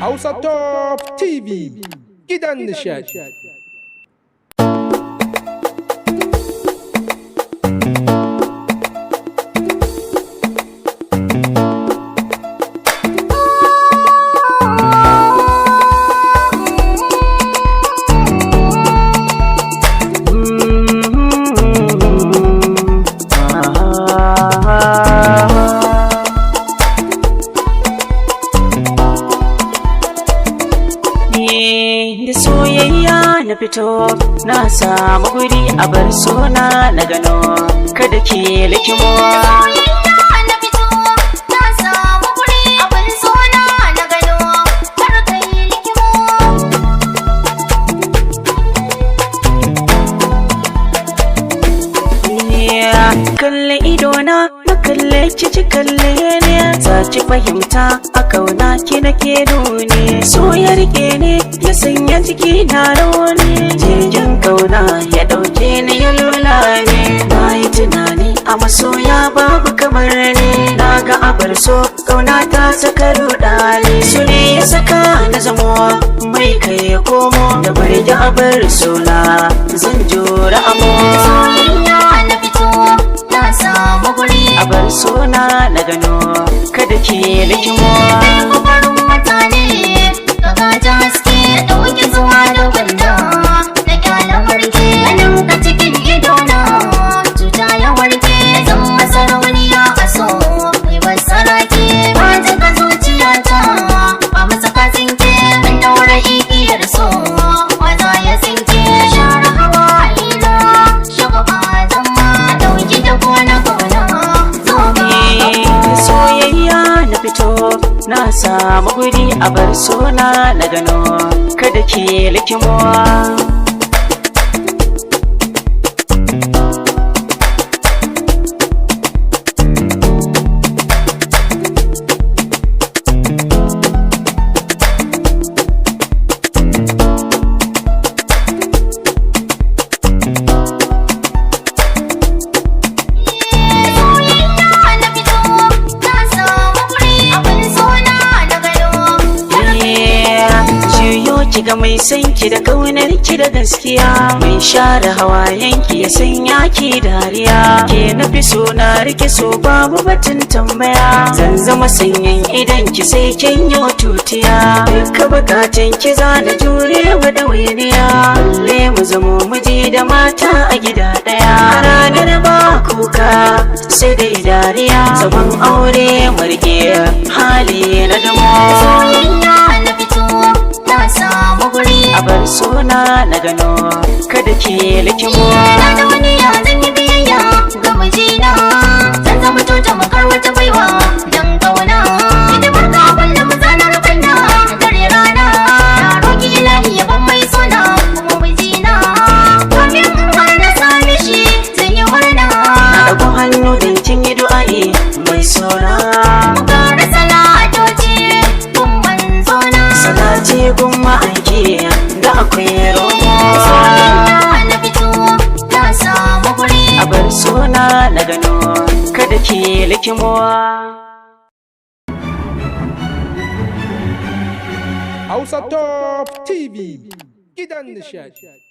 Hausa Top TV gidan nishadi. Da soyayya na fito na samu guri a bar suna na gano kada ke likimo. Kalle idona na kalle kici kalle ne za ki fahimta a kauna ki nake nuni so ya rike ne ya sanya jiki na rauni jirgin kauna ya dauke ni ya lula ne na yi tunani a masoya babu kamar ni na ga abar so kauna ta saka rudani su ne ya saka na zamo mai kai komo da bari da abar sona zan jura amo a bar suna na gano kada ke likimo. Farin wata ne ka gaja haske ɗauki zuwa da gwanda na kyala farke ganin ka cikin idona cuta ya warke zan masa rauniya a so mai basarake ba ta ka zuciyata ba masa ka tsinke an daura igiyar so wata ya tsinke share hawa ina shagaba zama ɗauki da kona na samu guri a bar suna na gano kada ke likimo. Kiga mai san ki da kaunar ki da gaskiya mai share hawayen ki ya sanya ki dariya ke nafi so na rike so babu batun tambaya zan zama sanyin idan ki sai kin yi tutiya duka bukatun ki za na jure wa dawainiya balle mu zamo miji da mata a gida daya ranar ba kuka sai dai dariya zaman aure marge hali na damo a bar suna na gano kada ke likimo. Na da wani ya zan yi biyayya ga mijina zan zama tota makar wata baiwa dan kauna ita barka kullum zanar banda dare rana na roki ilahi ya ban mai suna kuma mijina domin har na same shi zan yi murna na dago hannu don kin yi du'a'i mai suna mu kara salatoci kun manzona salati gun ma'aiki da akwai romo a bar suna na gano kada ke likimo. Hausa Top TV gidan nishadi.